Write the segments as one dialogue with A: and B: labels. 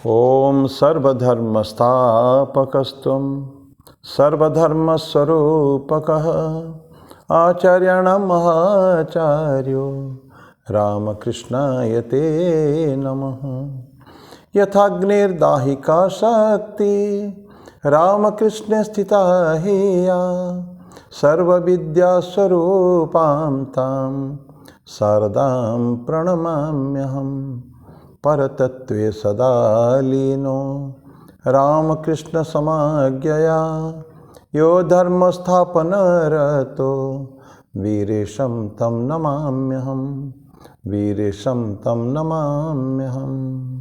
A: ओम सर्वधर्मस्थापकस्त्वं सर्वधर्मस्वरूपकः आचार्याणां महाचार्यो रामकृष्णाय ते नमः। यथाग्निर्दाहिका शक्ति रामकृष्णे स्थिता हिया सर्वविद्यास्वरूपां तां शारदां प्रणमाम्यहम्। परतत्वे सदा लीनो रामकृष्ण समाज्ञया यो धर्मस्थापनरतो वीरेशं तं नमाम्यहम्। वीरेशं तं नमाम्यहम्।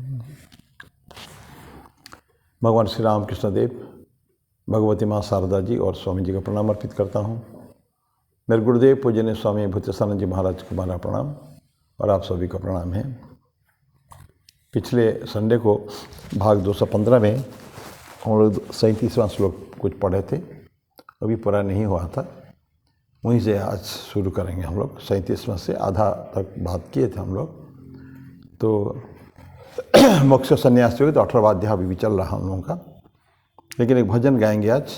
A: भगवान श्री रामकृष्ण देव, भगवती माँ शारदा जी और स्वामी जी का प्रणाम अर्पित करता हूँ। मेरे गुरुदेव पूजनीय स्वामी भूतेशानंद जी महाराज को हमारा प्रणाम और आप सभी का प्रणाम है। पिछले संडे को भाग 215 में हम लोग 37वां श्लोक कुछ पढ़े थे, अभी पूरा नहीं हुआ था, वहीं से आज शुरू करेंगे। हम लोग 37वां से आधा तक बात किए थे हम लोग। तो मोक्ष संन्यास योग तो 18वां अध्याय अभी भी चल रहा हम लोगों का, लेकिन एक भजन गाएंगे आज।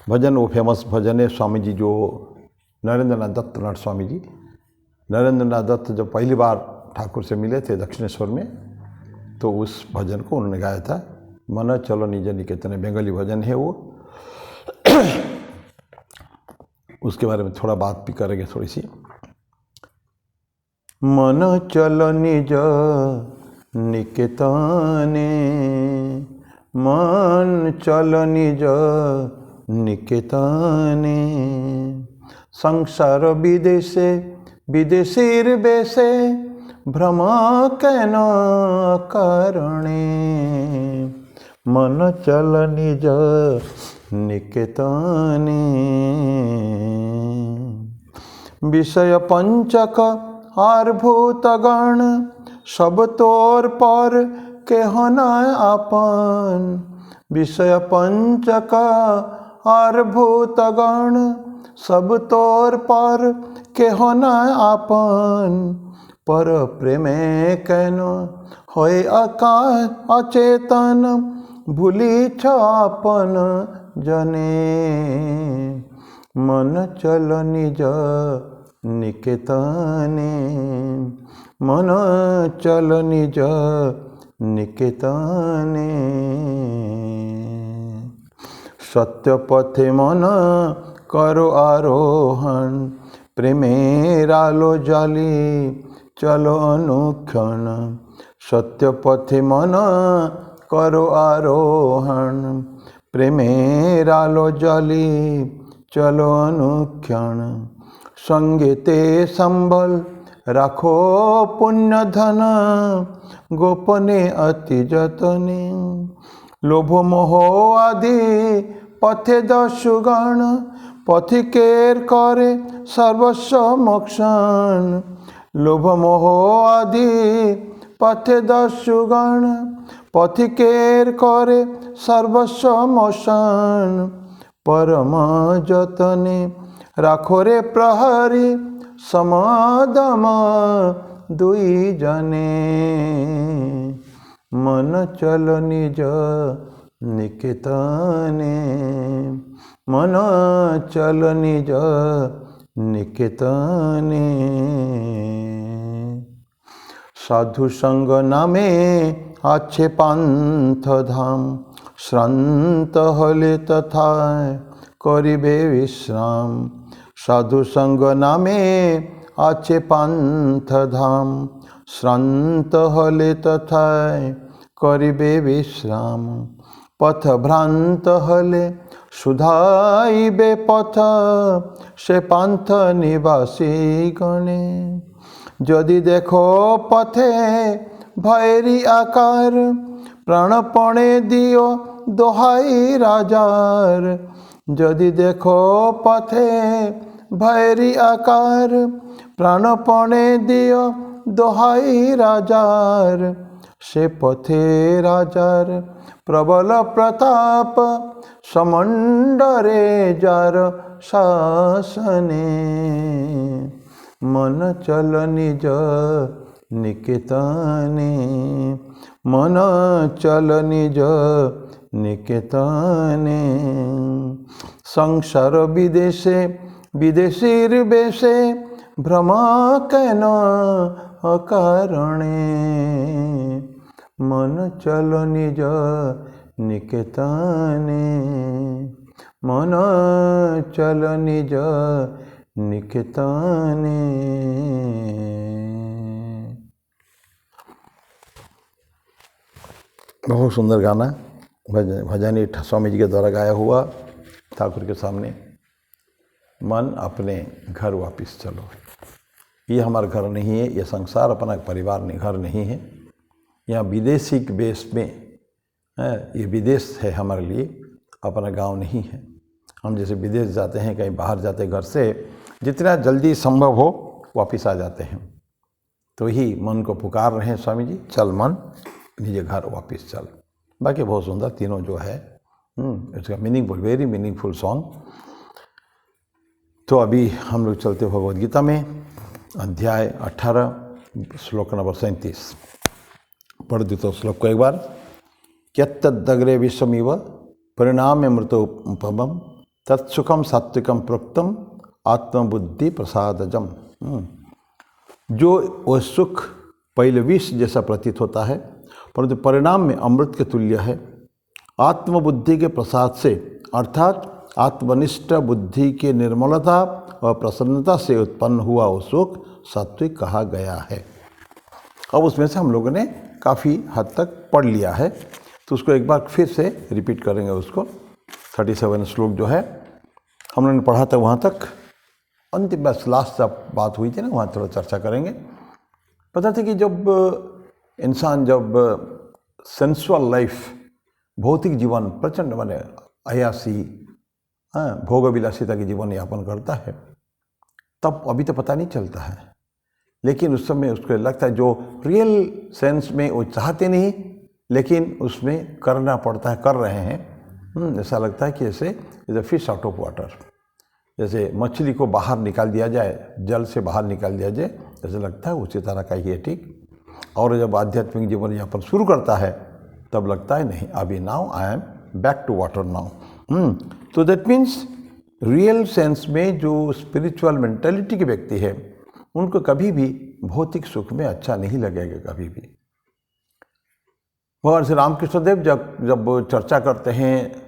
A: भजन वो फेमस भजन है स्वामी जी जो नरेंद्रनाथ दत्त नट स्वामी जी। नरेंद्रनाथ दत्त जब पहली बार ठाकुर से मिले थे दक्षिणेश्वर में, तो उस भजन को उन्होंने गाया था। मन चलो निज निकेतन, बंगाली भजन है वो। उसके बारे में थोड़ा बात भी करेंगे थोड़ी सी। मन चलो निज निकेतने, मन चलो निज निकेतने, संसार विदेशे विदेशीर बेशे भ्रम केन करणे। मन चल निज निकेतने, विषय पंचक आर्भूतगण सब तोर पर केहन आपन। विषय पंचक आर्भूतगण सब तोर पर केहन आपन। पर प्रेमे केन होय अचेतन, भूली छ आपन जने। मन चल निज निकेतने, मन चल निज निकेतने। सत्य पथे मन करो आरोहण, प्रेमेरालो जाली चलो अनुक्षण। सत्य पथे मन करो आरोहण, प्रेमेरालो जाली चलो अनुक्षण। संगीते संबल राखो पुण्य धन, गोपने अति जतने। लोभ मोह आदि पथे दस्युगण, पथिकेर करे सर्वस्व मोक्षण। लोभ मोह आदि पथे दस्युगण, पथिकेर करे सर्वस्व मोक्षण। परम जतने राखो रे प्रहरी, समादम दुई जने। मन चल निज निकेतने, मन चल निज निकेतने। साधु संग नामे आछे पान्थ धाम, श्रांत हले तथा करिबे विश्राम। साधु संग नामे आछे पान्थ धाम, श्रांत हले तथा करिबे विश्राम। पथ भ्रांत हले सुधाइबे पथ, से पान्थ निवासी गणे। यदि देखो पथे भैरी आकार, प्राणपणे दियो दोहाई राजार। यदि देखो पथे भैरी आकार, प्राणपणे दियो दोहाई राजार। से पथे राजार प्रबल प्रताप, समंडरे जार शासने। मन चल निज निकेतने मन चल निज निकेतने। संसार विदेशे विदेशीर बेशे भ्रम केन अकारणे। मन चल निज निकेतने, मन चल निज निकेतने। बहुत सुंदर गाना भजनी स्वामी जी के द्वारा गाया हुआ ठाकुर के सामने। मन अपने घर वापस चलो। ये हमारा घर नहीं है, ये संसार अपना परिवार नहीं, घर नहीं है। यहाँ विदेशी बेस में है, ये विदेश है हमारे लिए, अपना गांव नहीं है। हम जैसे विदेश जाते हैं, कहीं बाहर जाते हैं घर से, जितना जल्दी संभव हो वापस आ जाते हैं। तो ही मन को पुकार रहे हैं स्वामी जी, चल मन निजे घर वापस चल। बाकी बहुत सुंदर तीनों जो है इसका मीनिंगफुल, वेरी मीनिंगफुल सॉन्ग। तो अभी हम लोग चलते भगवद गीता में, अध्याय 18 श्लोक नंबर 37। पढ़ देता श्लोक को एक बार। यत्तदग्रे विश्वमिव परिणाम मृतोपमम तत्सुखम सात्विकम प्रोक्तम आत्मबुद्धि प्रसादजम। जो वह सुख पहले विष जैसा प्रतीत होता है, परंतु परिणाम में अमृत के तुल्य है। आत्मबुद्धि के प्रसाद से अर्थात आत्मनिष्ठ बुद्धि के निर्मलता और प्रसन्नता से उत्पन्न हुआ वो सुख सात्विक कहा गया है। अब उसमें से हम लोगों ने काफ़ी हद तक पढ़ लिया है, तो उसको एक बार फिर से रिपीट करेंगे। उसको 37 श्लोक जो है हम लोगों ने पढ़ा था वहाँ तक, अंतिम बस लास्ट जब बात हुई थी ना, वहाँ थोड़ा चर्चा करेंगे। पता था कि जब इंसान जब सेंसुअल लाइफ, भौतिक जीवन, प्रचंड माने अयासी भोग विलासिता के जीवन यापन करता है, तब अभी तो पता नहीं चलता है, लेकिन उस समय उसको लगता है जो रियल सेंस में वो चाहते नहीं, लेकिन उसमें करना पड़ता है, कर रहे हैं। ऐसा लगता है कि जैसे is a fish out of water, जैसे मछली को बाहर निकाल दिया जाए, जल से बाहर निकाल दिया जाए, ऐसा लगता है उसी तरह का ही है। ठीक। और जब आध्यात्मिक जीवन यापन शुरू करता है तब लगता है नहीं, अभी now I am back to water now. तो दैट मीन्स रियल सेंस में जो स्पिरिचुअल मेंटालिटी के व्यक्ति है, उनको कभी भी भौतिक सुख में अच्छा नहीं लगेगा कभी भी। भगवान श्री रामकृष्ण देव जब चर्चा करते हैं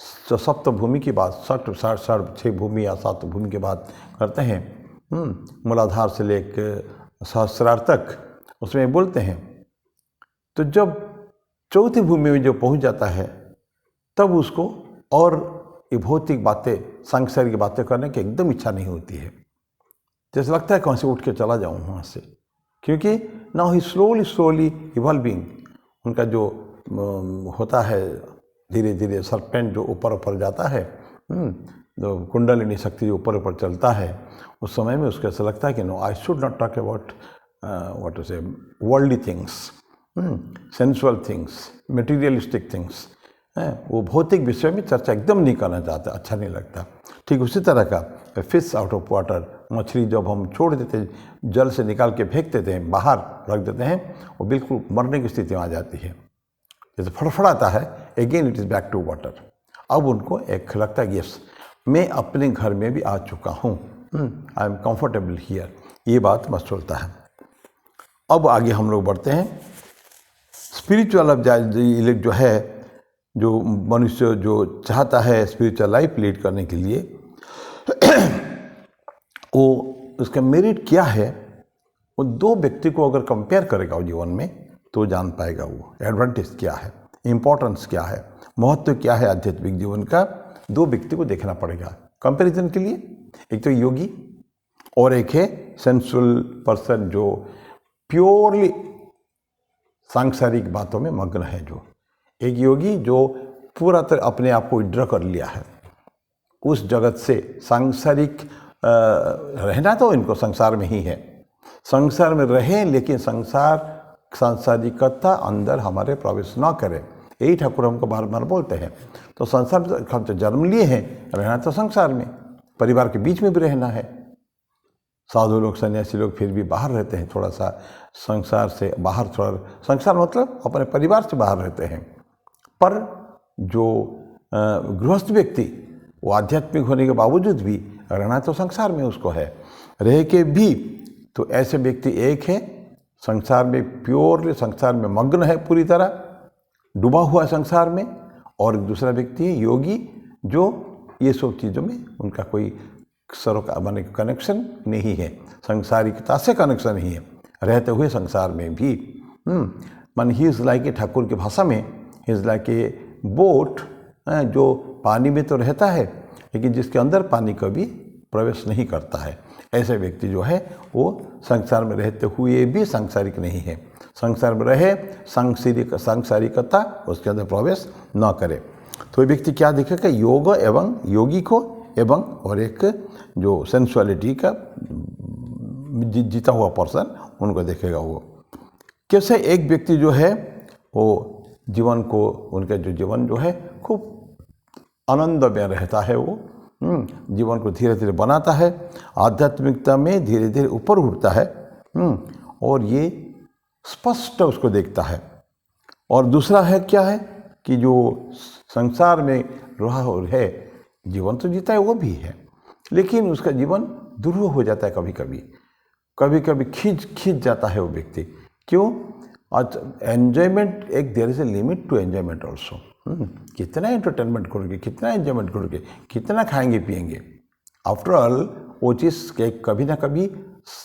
A: सप्त भूमि की बात, साढ़े 6 भूमि या 7 भूमि की बात करते हैं, मूलाधार से लेकर सहस्रार तक, उसमें बोलते हैं। तो जब चौथी भूमि में जो पहुंच जाता है, तब उसको और ये भौतिक बातें, सांसारिक बातें करने की एकदम इच्छा नहीं होती है। जैसे लगता है कहाँ से उठ के चला जाऊँ वहाँ से, क्योंकि नाउ ही स्लोली इवॉल्विंग। उनका जो होता है धीरे धीरे सरपेंट जो ऊपर ऊपर जाता है, जो कुंडलिनी शक्ति जो ऊपर ऊपर चलता है, उस समय में उसको ऐसा लगता है कि no, I should not talk about what to say worldly things, sensual things, materialistic things. वो भौतिक विषय में चर्चा एकदम नहीं करना चाहता, अच्छा नहीं लगता। ठीक उसी तरह का फिश आउट ऑफ वाटर, मछली जब हम छोड़ देते, जल से निकाल के फेंक देते हैं, बाहर रख देते हैं, वो बिल्कुल मरने की स्थिति में आ जाती है। जैसे फड़फड़ाता है, again it is back to water. अब उनको एक लगता है यस, मैं अपने घर में भी आ चुका हूँ, आई एम कंफर्टेबल हियर, ये बात बस चलता है। अब आगे हम लोग बढ़ते हैं। स्पिरिचुअल अब जो है, जो मनुष्य जो चाहता है स्पिरिचुअल लाइफ लीड करने के लिए, वो उसका मेरिट क्या है, वो 2 व्यक्ति को अगर कंपेयर करेगा वो जीवन में, तो जान पाएगा वो एडवांटेज क्या है, इम्पोर्टेंस क्या है, महत्व क्या है आध्यात्मिक जीवन का। 2 व्यक्ति को देखना पड़ेगा कंपैरिजन के लिए। एक तो योगी और एक है सेंसुअल पर्सन, जो प्योरली सांसारिक बातों में मग्न है। जो एक योगी जो पूरा तरह अपने आप को विड्रॉ कर लिया है उस जगत से, सांसारिक रहना तो इनको संसार में ही है, संसार में रहें, लेकिन सांसारिकता अंदर हमारे प्रवेश ना करें, यही ठाकुर हमको बार बार बोलते हैं। तो संसार हम तो जन्म लिए हैं, रहना तो संसार में, परिवार के बीच में भी रहना है, साधु लोग, सन्यासी लोग फिर भी बाहर रहते हैं, थोड़ा सा संसार से बाहर, थोड़ा संसार मतलब अपने परिवार से बाहर रहते हैं। पर जो गृहस्थ व्यक्ति, वो आध्यात्मिक होने के बावजूद भी रहना तो संसार में उसको है, रह के भी, तो ऐसे व्यक्ति एक है संसार में, प्योरली संसार में मग्न है, पूरी तरह डूबा हुआ संसार में, और दूसरा व्यक्ति है योगी, जो ये सब चीज़ों में उनका कोई माने कनेक्शन नहीं है, संसारिकता से कनेक्शन नहीं है, रहते हुए संसार में भी। मन he is like a, Thakur की भाषा में, he is like a boat, जो पानी में तो रहता है लेकिन जिसके अंदर पानी कभी प्रवेश नहीं करता है। ऐसे व्यक्ति जो है वो संसार में रहते हुए भी सांसारिक नहीं है, संसार में रहे सांसारिकता उसके अंदर प्रवेश न करे। तो ये व्यक्ति क्या देखेगा, योग एवं योगी को, एवं और एक जो सेंसुअलिटी का जीता हुआ पर्सन, उनको देखेगा। वो कैसे एक व्यक्ति जो है वो जीवन को, उनका जो जीवन जो है खूब आनंद में रहता है, वो जीवन को धीरे धीरे बनाता है, आध्यात्मिकता में धीरे धीरे ऊपर उठता है, और ये स्पष्ट उसको देखता है। और दूसरा है क्या है कि जो संसार में रहा है, जीवन तो जीता है वो भी है, लेकिन उसका जीवन दुर्लभ हो जाता है, कभी कभी खींच जाता है वो व्यक्ति। क्यों? आज एन्जॉयमेंट, एक there is a limit to enjoyment also. कितना एंटरटेनमेंट करोगे, कितना एन्जॉयमेंट करोगे, कितना खाएंगे पिएंगे, आफ्टर ऑल वो चीज़ के कभी ना कभी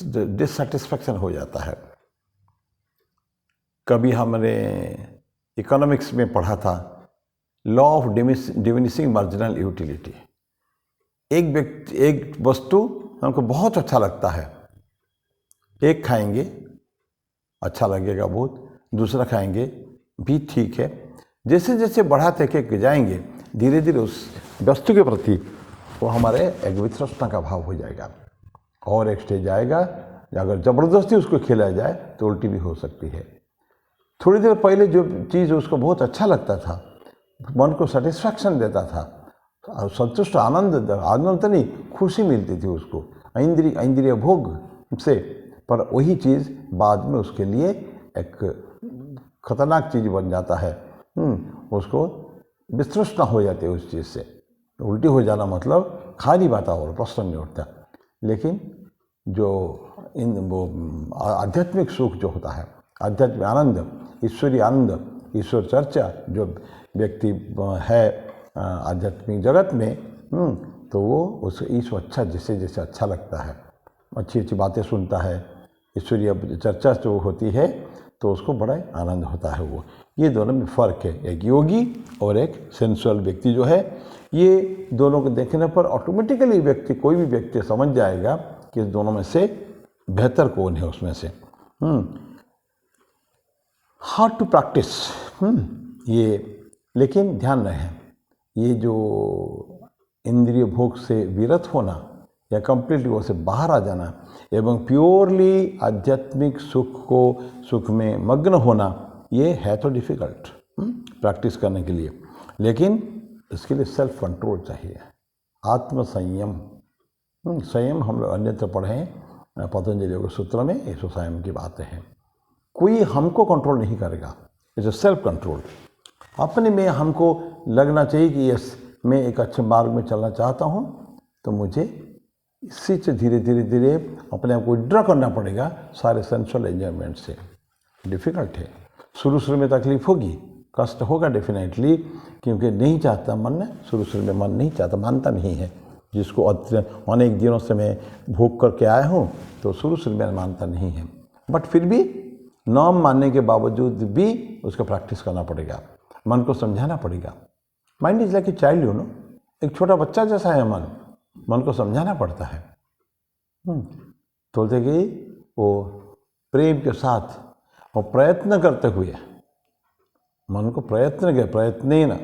A: डिससेटिस्फैक्शन हो जाता है। कभी हमने इकोनॉमिक्स में पढ़ा था, law of diminishing marginal utility. एक वस्तु हमको बहुत अच्छा लगता है, एक खाएंगे अच्छा लगेगा बहुत, दूसरा खाएंगे भी ठीक है, जैसे जैसे बढ़ाते के जाएंगे धीरे धीरे उस वस्तु के प्रति वो हमारे एक वितृष्णा का भाव हो जाएगा, और एक स्टेज आएगा अगर ज़बरदस्ती उसको खिलाया जाए तो उल्टी भी हो सकती है। थोड़ी देर पहले जो चीज़ उसको बहुत अच्छा लगता था, मन को सेटिस्फैक्शन देता था, संतुष्ट आनंद नहीं, खुशी मिलती थी उसको इंद्रिय भोग से, पर वही चीज़ बाद में उसके लिए एक खतरनाक चीज़ बन जाता है। उसको वितृष्णा हो जाती है उस चीज़ से। उल्टी हो जाना मतलब खा नहीं पाता और प्रश्न नहीं उठता। लेकिन जो वो आध्यात्मिक सुख जो होता है, आध्यात्मिक आनंद, ईश्वरीय आनंद, ईश्वर चर्चा जो व्यक्ति है आध्यात्मिक जगत में, तो वो उस ईश्वर अच्छा जैसे जैसे अच्छा लगता है, अच्छी अच्छी बातें सुनता है, ईश्वरीय चर्चा जो होती है तो उसको बड़ा आनंद होता है। वो ये दोनों में फ़र्क है, एक योगी और एक सेंसुअल व्यक्ति जो है। ये दोनों को देखने पर ऑटोमेटिकली व्यक्ति, कोई भी व्यक्ति समझ जाएगा कि इस दोनों में से बेहतर कौन है उसमें से। हाउ टू प्रैक्टिस ये, लेकिन ध्यान रहे ये जो इंद्रिय भोग से विरत होना या कंप्लीटली वो से बाहर आ जाना एवं प्योरली आध्यात्मिक सुख में मग्न होना, ये है तो डिफ़िकल्ट प्रैक्टिस करने के लिए, लेकिन इसके लिए सेल्फ कंट्रोल चाहिए, आत्मसंयम। संयम हम लोग अन्यत्र पढ़ें पतंजलि योग सूत्र में, ये संयम की बातें हैं। कोई हमको कंट्रोल नहीं करेगा, इट्स अ सेल्फ कंट्रोल। अपने में हमको लगना चाहिए कि यस मैं एक अच्छे मार्ग में चलना चाहता हूँ, तो मुझे इसी से धीरे धीरे अपने आप को विड्रॉ करना पड़ेगा सारे सेंसुअल एंजॉयमेंट से। डिफ़िकल्ट है, शुरू में तकलीफ होगी, कष्ट होगा डेफिनेटली, क्योंकि नहीं चाहता मन, शुरू में मन नहीं चाहता, मानता नहीं है। जिसको अनेक दिनों से मैं भोग करके आया हूँ तो शुरू में मानता नहीं है, बट फिर भी नाम मानने के बावजूद भी उसका प्रैक्टिस करना पड़ेगा, मन को समझाना पड़ेगा। Mind is like a child, you know, एक छोटा बच्चा जैसा है मन को समझाना पड़ता है। बोलते कि वो प्रेम के साथ और प्रयत्न करते हुए, मन को प्रयत्न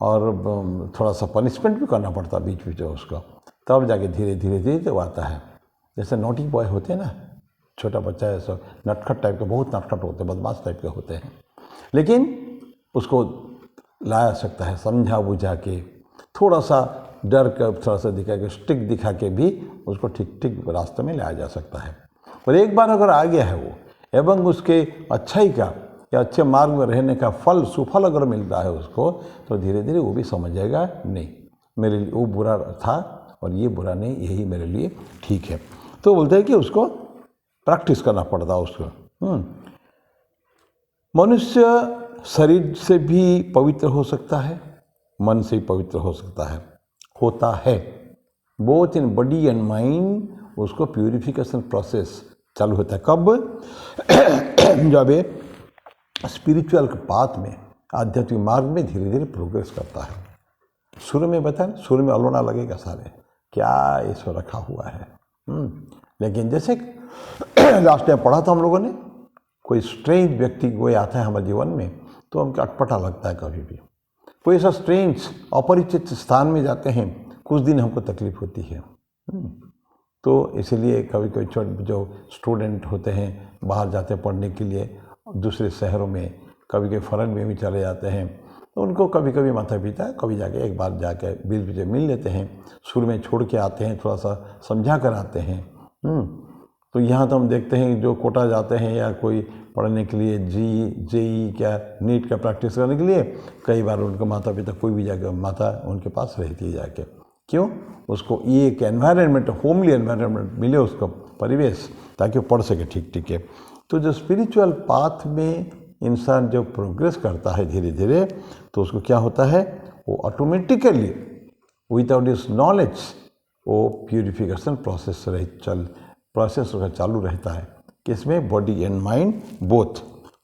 A: और थोड़ा सा पनिशमेंट भी करना पड़ता बीच बीच उसको, तब जाके धीरे धीरे वो आता है। जैसे नोटी बॉय होते हैं ना, छोटा बच्चा है सब नटखट टाइप के, बहुत नटखट होते हैं, बदमाश टाइप के होते हैं, लेकिन उसको लाया सकता है समझा बुझा के, थोड़ा सा डर का थोड़ा सा दिखा के, स्टिक दिखा के भी उसको ठीक ठीक रास्ते में लाया जा सकता है। और एक बार अगर आ गया है वो, एवं उसके अच्छाई का या अच्छे मार्ग में रहने का फल, सुफल अगर मिलता है उसको, तो धीरे धीरे वो भी समझ जाएगा, नहीं मेरे लिए वो बुरा था और ये बुरा नहीं, यही मेरे लिए ठीक है। तो बोलते हैं कि उसको प्रैक्टिस करना पड़ता है उसको। मनुष्य शरीर से भी पवित्र हो सकता है, मन से भी पवित्र हो सकता है, होता है। Both in body and mind उसको प्यूरिफिकेशन प्रोसेस चालू होता है। कब? जब ये स्पिरिचुअल पाथ में, आध्यात्मिक मार्ग में धीरे धीरे प्रोग्रेस करता है। शुरू में बताएं, शुरू में अलोना लगेगा सारे, क्या इसको रखा हुआ है। लेकिन जैसे लास्ट टाइम पढ़ा था हम लोगों ने, कोई स्ट्रेंज व्यक्ति कोई आता है हमारे जीवन में तो हमको अटपटा लगता है। कभी भी कोई ऐसा स्ट्रेंज अपरिचित स्थान में जाते हैं, कुछ दिन हमको तकलीफ होती है। तो इसीलिए कभी कोई जो स्टूडेंट होते हैं बाहर जाते हैं पढ़ने के लिए दूसरे शहरों में, कभी कभी फॉरेन में भी चले जाते हैं, तो उनको कभी कभी माता पिता कभी जाके एक बार जाके बीच बीच मिल लेते हैं, शुरू में छोड़ के आते हैं, थोड़ा सा समझा कर आते हैं। तो यहाँ तो हम देखते हैं जो कोटा जाते हैं या कोई पढ़ने के लिए जेई क्या नीट का प्रैक्टिस करने के लिए, कई बार उनका माता पिता कोई भी जाकर माता उनके पास रहती है जाके। क्यों? उसको ये एक एनवायरनमेंट, होमली एनवायरनमेंट मिले उसको, परिवेश, ताकि वो पढ़ सके ठीक ठीक है। तो जो स्पिरिचुअल पाथ में इंसान जब प्रोग्रेस करता है धीरे धीरे, तो उसको क्या होता है, वो ऑटोमेटिकली विदाउट दिस नॉलेज वो प्यूरिफिकेशन प्रोसेस उसका चालू रहता है। किसमें? Body and mind both,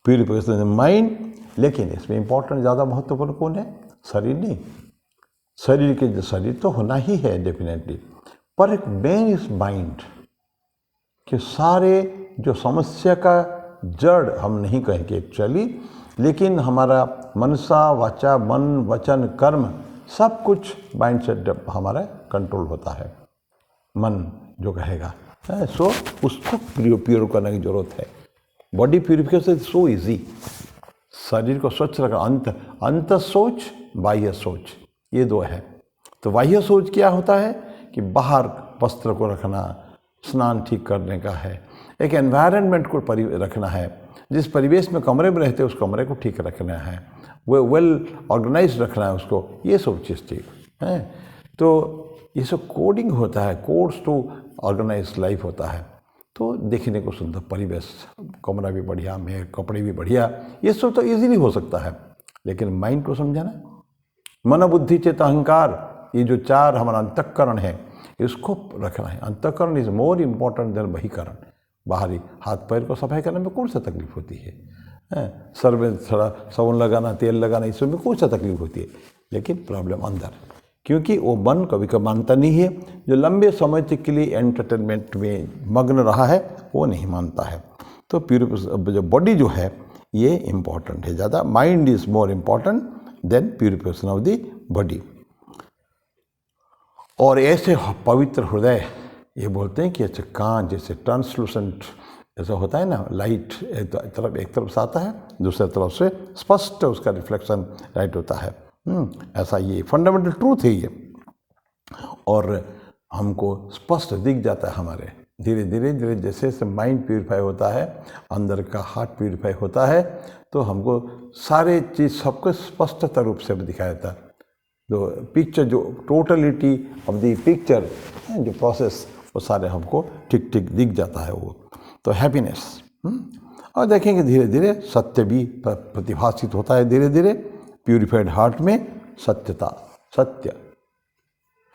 A: purification mind. लेकिन इसमें इंपॉर्टेंट ज़्यादा महत्वपूर्ण कौन है? शरीर नहीं। शरीर तो होना ही है डेफिनेटली, पर एक मेन इज माइंड। कि सारे जो समस्या का जड़ हम नहीं कहेंगे एक्चुअली, लेकिन हमारा मनसा वाचा मन वचन कर्म सब कुछ माइंड से हमारा कंट्रोल होता है। मन जो कहेगा, सो उसको प्योर करने की जरूरत है। Body purification is so easy. शरीर को स्वच्छ रखना, अंत सोच बाह्य सोच, ये दो है। तो बाह्य सोच क्या होता है कि बाहर वस्त्र को रखना, स्नान ठीक करने का है, एक एनवायरनमेंट को रखना है, जिस परिवेश में कमरे में रहते हैं उस कमरे को ठीक रखना है, वो वेल ऑर्गेनाइज रखना है उसको, ये सब चीज़ ठीक है। तो ये सब कोडिंग होता है, कोड्स टू ऑर्गेनाइज लाइफ होता है। तो देखने को सुंदर परिवेश, कमरा भी बढ़िया, मेरे कपड़े भी बढ़िया, ये सब तो इजीली हो सकता है। लेकिन माइंड को समझाना, मन बुद्धि चित्त अहंकार, ये जो चार हमारा अंतःकरण है, इसको रखना है। अंतःकरण इज मोर इम्पोर्टेंट देन बहिकरण। बाहरी हाथ पैर को सफाई करने में कौन सा तकलीफ होती है? सर में थोड़ा साबुन लगाना, तेल लगाना, इसमें कौन सा तकलीफ होती है? लेकिन प्रॉब्लम अंदर, क्योंकि वो मन कभी कभी मानता नहीं है। जो लंबे समय तक के लिए एंटरटेनमेंट में मग्न रहा है वो नहीं मानता है। तो जो बॉडी जो है ये इम्पॉर्टेंट है ज़्यादा। Mind is more important than purification of the body. और ऐसे पवित्र हृदय, ये बोलते हैं कि ऐसे कांच जैसे ट्रांसलूसेंट ऐसा होता है ना, लाइट एक तरफ से आता है, दूसरे तरफ से स्पष्ट उसका रिफ्लेक्शन लाइट होता है। ऐसा ये फंडामेंटल ट्रूथ है ये, और हमको स्पष्ट दिख जाता है हमारे। धीरे धीरे जैसे जैसे माइंड प्यूरिफाई होता है, अंदर का हार्ट प्यूरिफाई होता है, तो हमको सारे चीज़ सबको स्पष्टता रूप से दिखाया जाता है। जो पिक्चर, जो टोटलिटी ऑफ द पिक्चर, जो प्रोसेस, वो सारे हमको ठीक ठीक दिख जाता है वो। तो हैप्पीनेस, और देखेंगे धीरे धीरे सत्य भी प्रतिभाषित होता है। धीरे धीरे प्यूरिफाइड हार्ट में सत्यता, सत्य,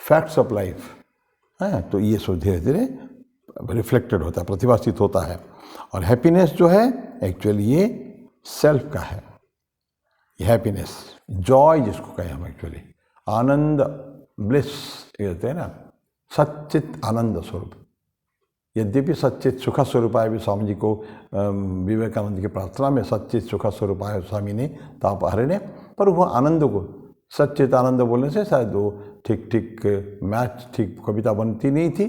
A: फैक्ट्स ऑफ लाइफ है, तो ये सब धीरे धीरे रिफ्लेक्टेड होता है, प्रतिभाषित होता है। और हैप्पीनेस जो है एक्चुअली ये सेल्फ का है। ये हैप्पीनेस, जॉय जिसको कहें हम एक्चुअली, आनंद, ब्लिस कहते हैं ना, सच्चित आनंद स्वरूप। यद्यपि सच्चित सुख स्वरूपाय भी स्वामी जी को विवेकानंद की प्रार्थना में सच्चित सुख स्वरूपाय स्वामी ने ताप हरणे, पर वह आनंद को सच्चित आनंद बोलने से शायद वो ठीक ठीक मैच ठीक कविता बनती नहीं थी।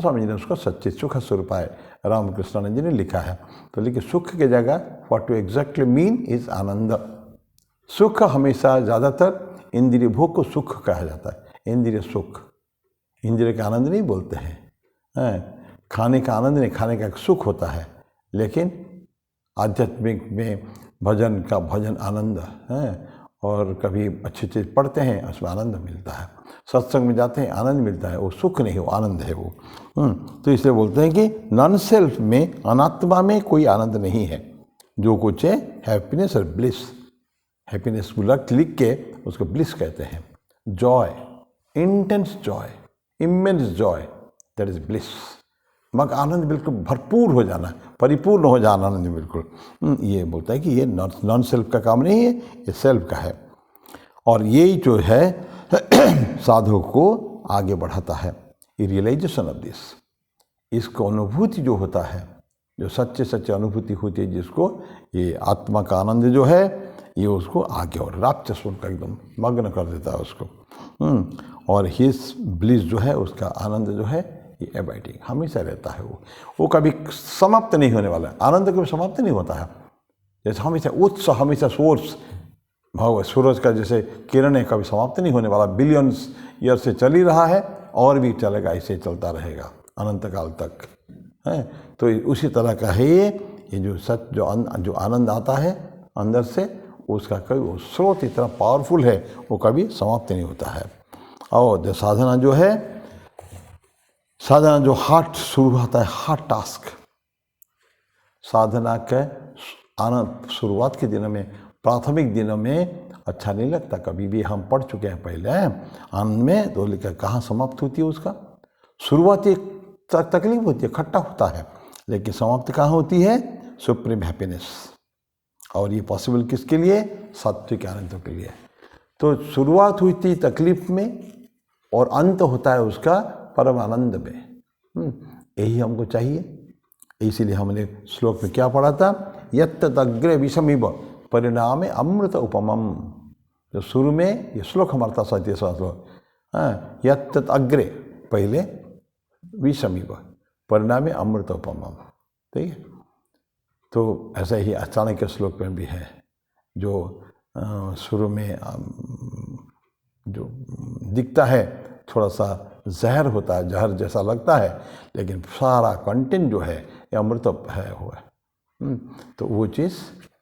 A: स्वामी जी ने उसको सच्चित सुख स्वरूपाय रामकृष्णानंद जी ने लिखा है। तो लेकिन सुख की जगह what to exactly mean is आनंद। सुख हमेशा ज़्यादातर इंद्रिय भोग को सुख कहा जाता है, इंद्रिय सुख, इंद्रिय का आनंद नहीं बोलते हैं, खाने का आनंद नहीं, खाने का एक सुख होता है। लेकिन आध्यात्मिक में भजन आनंद है, और कभी अच्छी चीज़ पढ़ते हैं उसमें आनंद मिलता है, सत्संग में जाते हैं आनंद मिलता है, वो सुख नहीं, वो आनंद है वो। तो इसलिए बोलते हैं कि नॉन सेल्फ में, अनात्मा में कोई आनंद नहीं है। जो कुछ है हैप्पीनेस और ब्लिस, हैप्पीनेस लिख के उसको ब्लिस कहते हैं। Joy, intense joy, immense joy, that is bliss. मग आनंद बिल्कुल भरपूर हो जाना, परिपूर्ण हो जाना आनंद बिल्कुल। ये बोलता है कि ये नॉन सेल्फ का काम नहीं है, ये सेल्फ का है। और यही जो है साधक को आगे बढ़ाता है, ये रियलाइजेशन ऑफ दिस। इसको अनुभूति जो होता है, जो सच्चे अनुभूति होती है जिसको, ये आत्मा का आनंद जो है ये उसको आगे और राक्षस का एकदम मग्न कर देता है उसको। और हिज ब्लिस जो है, उसका आनंद जो है ये एबाइडिंग हमेशा रहता है। वो कभी समाप्त नहीं होने वाला है, आनंद कभी समाप्त नहीं होता है। जैसे हमेशा उत्स, हमेशा सोर्स, सूरज का जैसे किरण है, कभी समाप्त नहीं होने वाला, बिलियंस ईयर से चल ही रहा है और भी चलेगा, ऐसे चलता रहेगा अनंत काल तक है। तो उसी तरह का है ये जो सच, जो आनंद आता है अंदर से, उसका कभी स्रोत इतना पावरफुल है, वो कभी समाप्त नहीं होता है। और साधना जो है, साधना जो हार्ट शुरू होता है, हार्ट टास्क, साधना के आनंद शुरुआत के दिनों में, प्राथमिक दिनों में अच्छा नहीं लगता। कभी भी हम पढ़ चुके हैं पहले आनंद में, तो लिखा कहाँ समाप्त होती है उसका, शुरुआती तकलीफ होती है, खट्टा होता है, लेकिन समाप्ति कहाँ होती है, सुप्रीम हैप्पीनेस। और ये पॉसिबल किसके लिए, सात्विक आनंदों के लिए। तो शुरुआत हुई थी तकलीफ में और अंत होता है उसका परम आनंद में। यही हमको चाहिए। इसीलिए हमने श्लोक में क्या पढ़ा था, यत्तदग्रे विषमिव परिणाम अमृत उपमम। जो शुरू में ये श्लोक हमारा था, 37वां श्लोक, यत्तत् अग्रे पहले, विषमिव परिणाम अमृत उपमम। ठीक है, तो ऐसा ही चाणक्य श्लोक में भी है, जो शुरू में जो दिखता है थोड़ा सा जहर होता है, जहर जैसा लगता है, लेकिन सारा कंटेंट जो है ये अमृत है हुआ। तो वो चीज़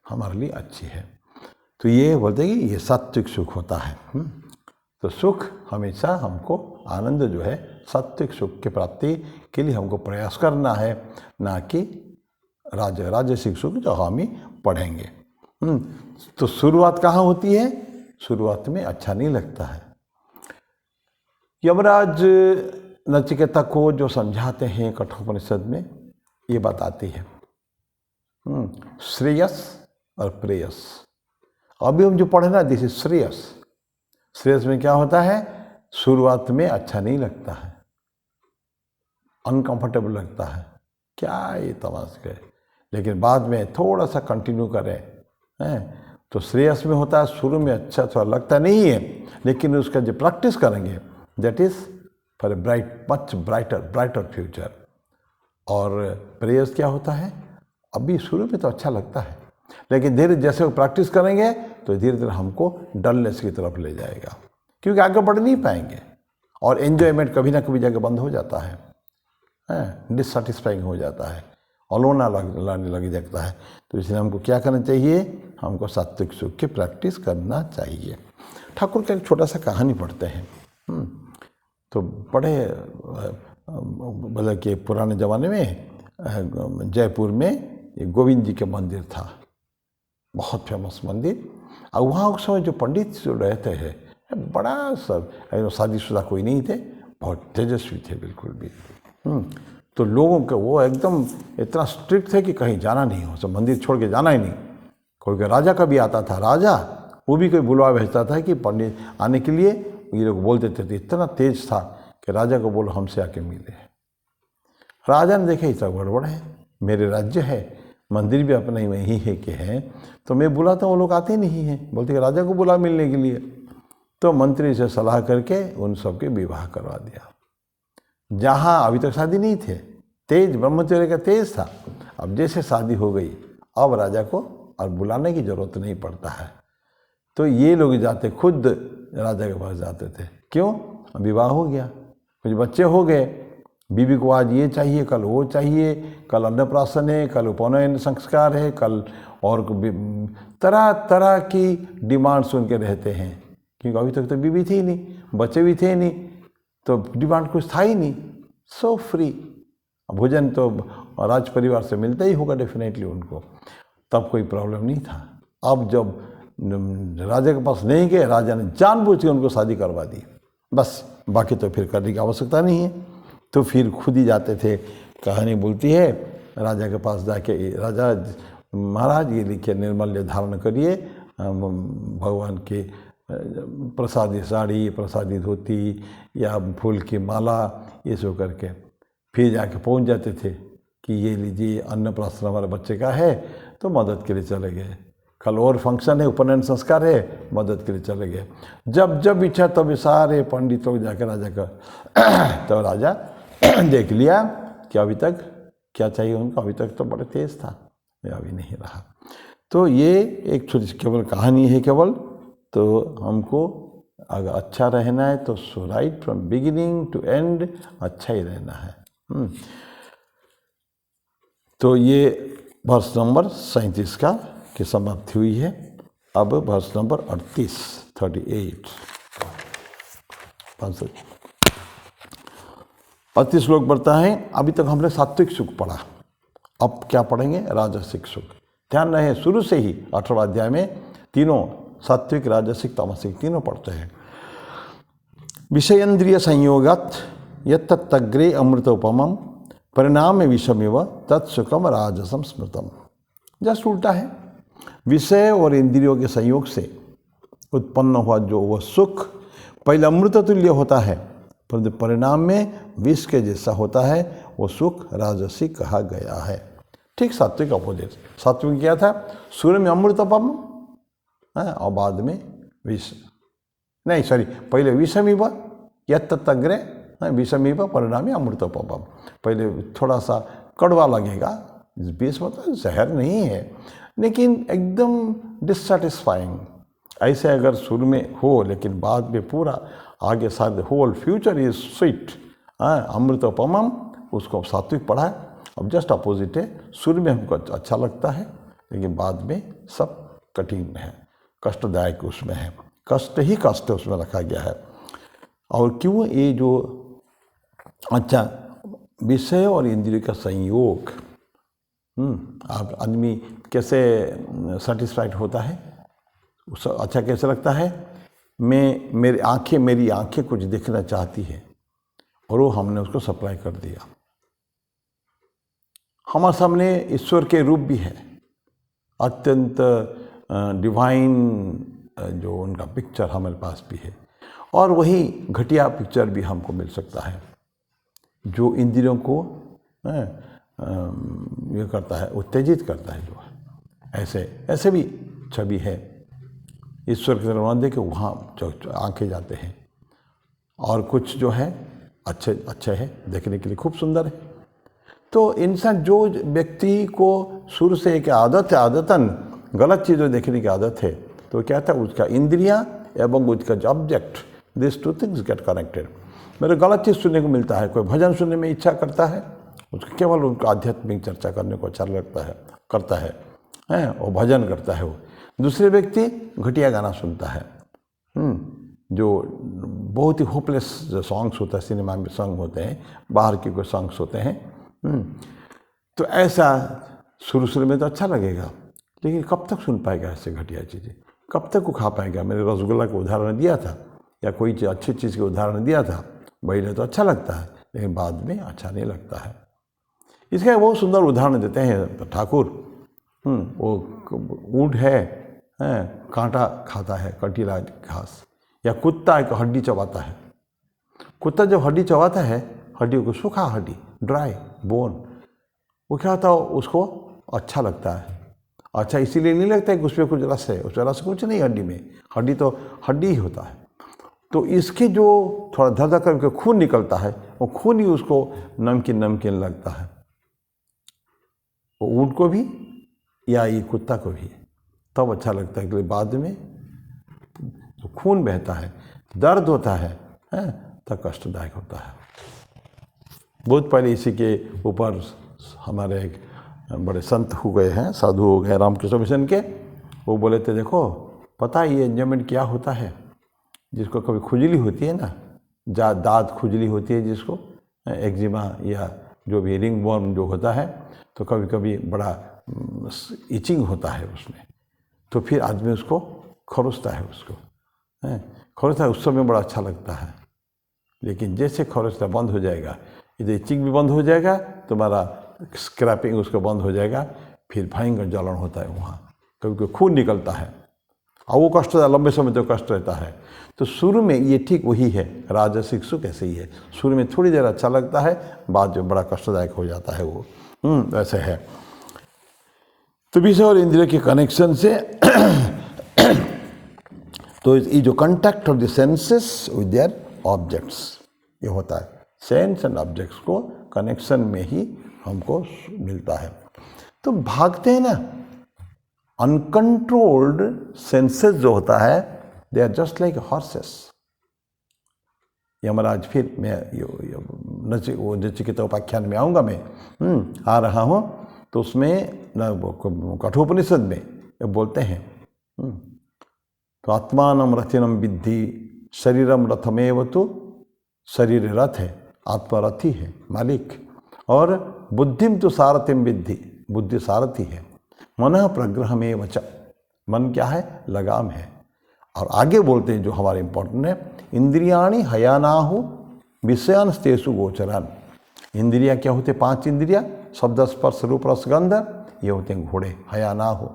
A: हमारे लिए अच्छी है। तो ये बोलते हैं कि ये सात्विक सुख होता है। तो सुख हमेशा हमको, आनंद जो है सात्विक सुख की प्राप्ति के लिए हमको प्रयास करना है, ना कि राजसिक सुख जो हम ही पढ़ेंगे। तो शुरुआत कहाँ होती है, शुरुआत में अच्छा नहीं लगता है। यमराज नचिकेता को जो समझाते हैं कठोपनिषद में, ये बात आती है, श्रेयस और प्रेयस। अभी हम जो पढ़े ना, दिस इज श्रेयस। श्रेयस में क्या होता है, शुरुआत में अच्छा नहीं लगता है, अनकंफर्टेबल लगता है, क्या ये तमाशा है, लेकिन बाद में थोड़ा सा कंटिन्यू करें तो श्रेयस में होता है, शुरू में अच्छा थोड़ा लगता नहीं है, लेकिन उसका जो प्रैक्टिस करेंगे, that is for a much brighter future. और प्रेयस क्या होता है, अभी शुरू में तो अच्छा लगता है, लेकिन धीरे जैसे वो प्रैक्टिस करेंगे तो धीरे धीरे हमको डलनेस की तरफ ले जाएगा, क्योंकि आगे बढ़ नहीं पाएंगे। और एन्जॉयमेंट कभी ना कभी जगह बंद हो जाता है, डिससेटिस्फाइंग हो जाता है, अलोना लाने लग जाता है। तो इसलिए हमको क्या करना चाहिए, हमको सात्विक सुख की प्रैक्टिस करना चाहिए। ठाकुर का एक छोटा सा कहानी पढ़ते हैं। तो बड़े मतलब कि पुराने ज़माने में जयपुर में गोविंद जी के मंदिर था, बहुत फेमस मंदिर। और वहाँ उस समय जो पंडित जो रहते हैं, बड़ा सब शादीशुदा कोई नहीं थे, बहुत तेजस्वी थे बिल्कुल भी। तो लोगों के वो एकदम इतना स्ट्रिक्ट थे कि कहीं जाना नहीं हो, सब मंदिर छोड़ के जाना ही नहीं। कोई राजा का भी आता था, राजा वो भी कोई बुलवा भेजता था कि पंडित आने के लिए, ये लोग बोल देते थे, इतना तेज था कि राजा को बोलो हमसे आके मिले। राजा ने देखा इतना गड़बड़ है, मेरे राज्य है, मंदिर भी अपना ही वहीं है कि है, तो मैं बुलाता हूँ वो लोग आते नहीं हैं, बोलते कि राजा को बुला मिलने के लिए। तो मंत्री से सलाह करके उन सबके विवाह करवा दिया। जहाँ अभी तक शादी नहीं थे, तेज ब्रह्मचर्य का तेज था, अब जैसे शादी हो गई, अब राजा को और बुलाने की जरूरत नहीं पड़ता है। तो ये लोग जाते, खुद राजा के पास जाते थे। क्यों? विवाह हो गया, कुछ बच्चे हो गए, बीवी को आज ये चाहिए, कल वो चाहिए, कल अन्नप्राशन है, कल उपनयन संस्कार है, कल और तरह तरह की डिमांड्स उनके रहते हैं, क्योंकि अभी तक तो बीवी थी नहीं, बच्चे भी थे नहीं, तो डिमांड कुछ था ही नहीं। So free. भोजन तो राज परिवार से मिलता ही होगा डेफिनेटली उनको, तब कोई प्रॉब्लम नहीं था। अब जब राजा के पास नहीं गए, राजा ने जानबूझ के उनको शादी करवा दी, बस बाकी तो फिर करने की आवश्यकता नहीं है, तो फिर खुद ही जाते थे। कहानी बोलती है, राजा के पास जाके, राजा महाराज ये लिखिए निर्मल्य धारण करिए, भगवान के प्रसादी साड़ी, प्रसादी धोती या फूल की माला, ये सब करके फिर जाके पहुंच जाते थे कि ये लीजिए अन्नप्राशन हमारे बच्चे का है, तो मदद के लिए चले गए। कल और फंक्शन है, उपनयन संस्कार है, मदद के लिए चले गए। जब जब इच्छा तब सारे पंडित लोग जाकर राजा का तो राजा देख लिया कि अभी तक क्या चाहिए उनको, अभी तक तो बड़े तेज था, अभी नहीं रहा। तो ये एक छोटी सी केवल कहानी है केवल। तो हमको अगर अच्छा रहना है तो right from beginning to end अच्छा ही रहना है। तो ये वर्ष नंबर 37 का की समाप्ति हुई है। अब वर्ष नंबर 38 श्लोक बढ़ता है। अभी तक हमने सात्विक सुख पढ़ा, अब क्या पढ़ेंगे? राजसिक सुख। ध्यान रहे शुरू से ही 18वां अध्याय में तीनों सात्विक, राजसिक, तामसिक तीनों पढ़ते हैं। विषयेन्द्रिय संयोगात यत्तग्रे अमृतोपमम परिणाम विषमेव तत्सुखम राजसम स्मृतम। जस्ट उल्टा है। विषय और इंद्रियों के संयोग से उत्पन्न हुआ जो वह सुख पहले अमृत तुल्य होता है, परंतु परिणाम में विष के जैसा होता है, वो सुख राजसिक कहा गया है। ठीक सात्विक अपोजिट। सात्विक क्या था? सूर्य में अमृतोपम और बाद में विष, नहीं सॉरी, पहले विषमीव यत्तग्रे विषमीव परिणामी अमृतोपम। पहले थोड़ा सा कड़वा लगेगा, विष मतलब जहर नहीं है, लेकिन एकदम डिससेटिस्फाइंग। ऐसे अगर शुरू में हो लेकिन बाद में पूरा आगे साथ होल फ्यूचर इज स्वीट, अमृतोपमम, उसको सात्विक पढ़ा है। अब जस्ट अपोजिट है, शुरू में हमको अच्छा लगता है लेकिन बाद में सब कठिन है, कष्टदायक उसमें है, कष्ट ही कष्ट उसमें रखा गया है। और क्यों? ये जो अच्छा विषय और इंद्रिय का संयोग, आप आदमी कैसे सेटिस्फाइड होता है, अच्छा कैसे लगता है? मेरी आंखें कुछ देखना चाहती है और वो हमने उसको सप्लाई कर दिया। हमारे सामने ईश्वर के रूप भी है, अत्यंत डिवाइन जो उनका पिक्चर हमारे पास भी है, और वही घटिया पिक्चर भी हमको मिल सकता है जो इंद्रियों को ये करता है, उत्तेजित करता है। जो है ऐसे भी छवि है। ईश्वर के तरफ देखे वहाँ आंखें जाते हैं, और कुछ जो है अच्छे है, देखने के लिए खूब सुंदर है। तो इंसान, जो व्यक्ति को शुरू से एक आदत है, आदतन गलत चीज़ें देखने की आदत है, तो क्या था, उसका इंद्रियां एवं उसका जो object, this two things get connected. मेरे गलत चीज़ सुनने को मिलता है, कोई भजन सुनने में इच्छा करता है, उसको केवल उनको आध्यात्मिक चर्चा करने को अच्छा लगता है, करता है और भजन करता है। वो दूसरे व्यक्ति घटिया गाना सुनता है, जो बहुत ही होपलेस सॉन्ग्स होता है, सिनेमा में सॉन्ग होते हैं, बाहर के कोई सॉन्ग्स होते हैं। तो ऐसा शुरू में तो अच्छा लगेगा, लेकिन कब तक सुन पाएगा ऐसे घटिया चीज़ें? कब तक वो खा पाएगा? मैंने रसगुल्ला का उदाहरण दिया था, या कोई अच्छी चीज़ का उदाहरण दिया था। पहले तो अच्छा लगता है लेकिन बाद में अच्छा नहीं लगता है। इसका बहुत सुंदर उदाहरण देते हैं ठाकुर। वो ऊँट है, कांटा खाता है, कटीला घास, या कुत्ता एक हड्डी चबाता है। कुत्ता जब हड्डी चबाता है, हड्डी को सूखा हड्डी, ड्राई बोन, वो क्या होता है, उसको अच्छा लगता है। अच्छा इसीलिए नहीं लगता है कि उसमें कुछ रस है, उसमें रस कुछ नहीं, हड्डी में, हड्डी तो हड्डी ही होता है। तो इसके जो थोड़ा धर करके खून निकलता है, वो खून ही उसको नमकीन नमकीन लगता है, वो ऊँट को भी या ये कुत्ता को भी, तब अच्छा लगता है। कि बाद में तो खून बहता है, दर्द होता है, तब कष्टदायक होता है। बहुत पहले इसी के ऊपर हमारे एक बड़े संत हो गए हैं, साधु हो गए रामकृष्ण मिशन के, वो बोले थे देखो पता है ये एंजॉयमेंट क्या होता है, जिसको कभी खुजली होती है ना, दांत खुजली होती है जिसको, एक्जिमा या जो भी रिंग वर्म जो होता है, तो कभी कभी बड़ा इचिंग होता है उसमें, तो फिर आदमी उसको खरोचता है, उसको खरोचता है, उस समय बड़ा अच्छा लगता है। लेकिन जैसे खरोचना बंद हो जाएगा, इधर इचिंग भी बंद हो जाएगा, तुम्हारा स्क्रैपिंग उसका बंद हो जाएगा, फिर भयंकर जलन होता है वहाँ, कभी कभी खून निकलता है और वो कष्ट लंबे समय तक कष्ट रहता है। तो शुरू में ये ठीक वही है, राजसिक सुख ऐसे ही है, शुरू में थोड़ी देर अच्छा लगता है, बाद में बड़ा कष्टदायक हो जाता है वो, ऐसे है। तो विषय और इंद्रिय के कनेक्शन से तो ये जो contact of the senses with their objects ये होता है, सेंस एंड ऑब्जेक्ट्स को कनेक्शन में ही हमको मिलता है। तो भागते हैं ना, अनकंट्रोल्ड सेंसेस जो होता है, they are just like horses. ये हमारा आज फिर मैं वो नचिकेता उपाख्यान में आऊँगा, मैं आ रहा हूँ, तो उसमें कठोपनिषद में ये बोलते हैं, तो आत्मानम रथिनम विद्धि शरीरम रथमेव, तो शरीर रथ है, आत्मा रथी है, मालिक, और बुद्धिम तो सारथिम विद्धि, बुद्धि सारथी है, मन प्रग्रहमेव च, मन क्या है, लगाम है। और आगे बोलते हैं जो हमारे इंपॉर्टेंट है, इंद्रियाणि हयानाहु विषयान्स्तेषु गोचरान। इंद्रिया क्या होते, 5 इंद्रिया, शब्द स्पर्श रूप रस गंध, ये होते हैं घोड़े, हयानाहु।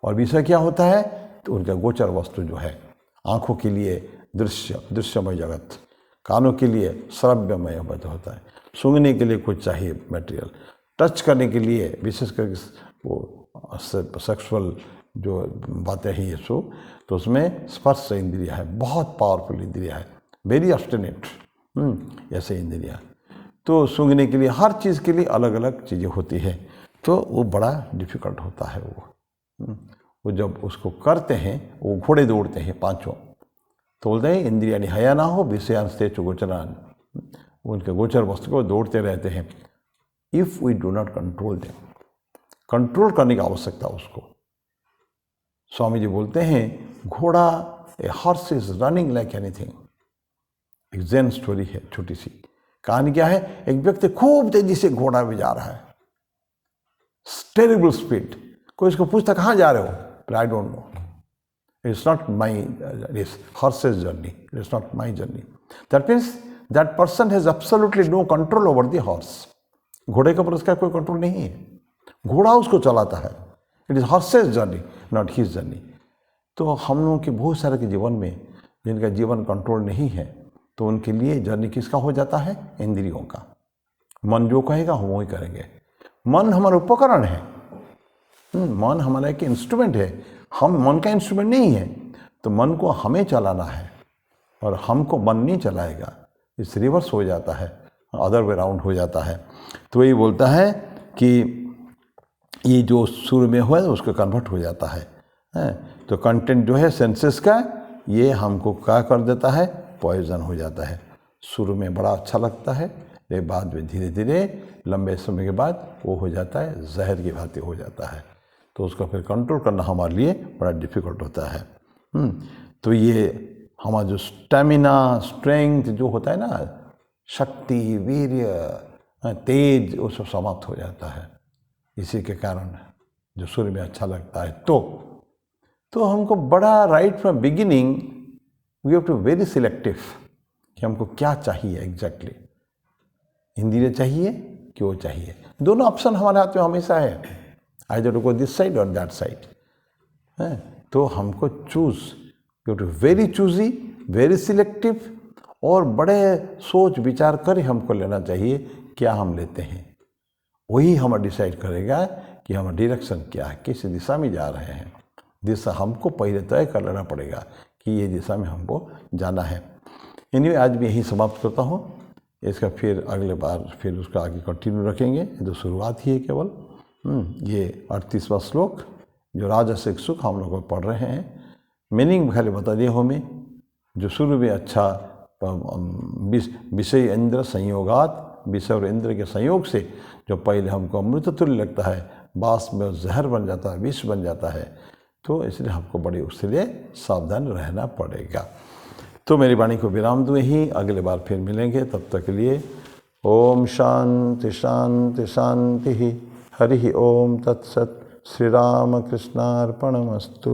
A: और विषय क्या होता है, तो उनका गोचर वस्तु जो है, आँखों के लिए दृश्यमय जगत, कानों के लिए श्रव्यमय बद्ध होता है, सूंघने के लिए कुछ चाहिए मटेरियल, टच करने के लिए विशेष करके वो सेक्सुअल जो बातें हैं ये सो, तो उसमें स्पर्श इंद्रिया है, बहुत पावरफुल इंद्रिया है, वेरी ऑब्स्टिनेट, ऐसे इंद्रिया। तो सूंघने के लिए हर चीज़ के लिए अलग अलग चीज़ें होती है, तो वो बड़ा डिफिकल्ट होता है वो जब उसको करते हैं, वो घोड़े दौड़ते हैं 5, तो बोलते हैं इंद्रिया हया ना हो विषयांस्तेषु गोचरान, उनके गोचर वस्तु को दौड़ते रहते हैं। If we do not control them, control करने की आवश्यकता उसको। स्वामी जी बोलते हैं घोड़ा, a horse is running like anything. एक ज़ेन स्टोरी है, छोटी सी कहानी। क्या है, एक व्यक्ति खूब तेजी से घोड़ा में जा रहा है, टेरिबल स्पीड। कोई इसको पूछता कहाँ जा रहे हो, I don't know, it's not my race, horses journey, it's not my journey. That means that person has absolutely no control over the horse. घोड़े के ऊपर उसका कोई कंट्रोल नहीं है, घोड़ा उसको चलाता है। It is horses journey, not his journey. तो हम लोगों के बहुत सारे के जीवन में जिनका जीवन कंट्रोल नहीं है, तो उनके लिए जर्नी किसका हो जाता है, इंद्रियों का। मन जो कहेगा हम वही करेंगे। मन हमारा उपकरण है, मन हमारा एक इंस्ट्रूमेंट है, हम मन का इंस्ट्रूमेंट नहीं है। तो मन को हमें चलाना है और हमको मन नहीं चलाएगा, इस रिवर्स हो जाता है, अदर वे राउंड हो जाता है। तो यही बोलता है कि ये जो शुरू में हुआ है उसको कन्वर्ट हो जाता है। तो कंटेंट जो है सेंसेस का, ये हमको क्या कर देता है, पॉइजन हो जाता है। शुरू में बड़ा अच्छा लगता है, लेकिन बाद में धीरे धीरे लंबे समय के बाद वो हो जाता है, जहर की भांति हो जाता है। तो उसको फिर कंट्रोल करना हमारे लिए बड़ा डिफिकल्ट होता है। तो ये हमारा जो स्टेमिना, स्ट्रेंथ जो होता है ना, शक्ति, वीर्य, तेज, वो सब समाप्त हो जाता है। इसी के कारण जो शुरू में अच्छा लगता है, तो हमको बड़ा right from beginning we have to very selective कि हमको क्या चाहिए एग्जैक्टली, इंद्रिय चाहिए कि वो चाहिए। दोनों ऑप्शन हमारे हाथ में हमेशा है, either to go this side और दैट साइड। तो हमको choose, you to very choosy, very selective, और बड़े सोच विचार कर हमको लेना चाहिए क्या हम लेते हैं। वही हम डिसाइड करेगा कि हमारा डायरेक्शन क्या है, किस दिशा में जा रहे हैं। दिशा हमको पहले तय कर लेना पड़ेगा कि ये दिशा में हमको जाना है। एनीवे, आज मैं यही समाप्त करता हूँ। इसका फिर अगले बार फिर उसका आगे कंटिन्यू रखेंगे। तो शुरुआत ही है केवल। ये 38वां श्लोक जो राजसिक सुख हम लोग पढ़ रहे हैं, मीनिंग खाली बता दिया हमें। जो शुरू में अच्छा विषय इंद्र संयोगात, विषय और इंद्र के संयोग से जो पहले हमको अमृत तुल्य लगता है, बाद में जहर बन जाता है, विष बन जाता है। तो इसलिए हमको बड़े उसके लिए सावधान रहना पड़ेगा। तो मेरी वाणी को विराम दूँ ही, अगले बार फिर मिलेंगे। तब तक के लिए ओम शांति शांति शांति। हरि ओम तत्सत। श्री राम कृष्णार्पणमस्तु।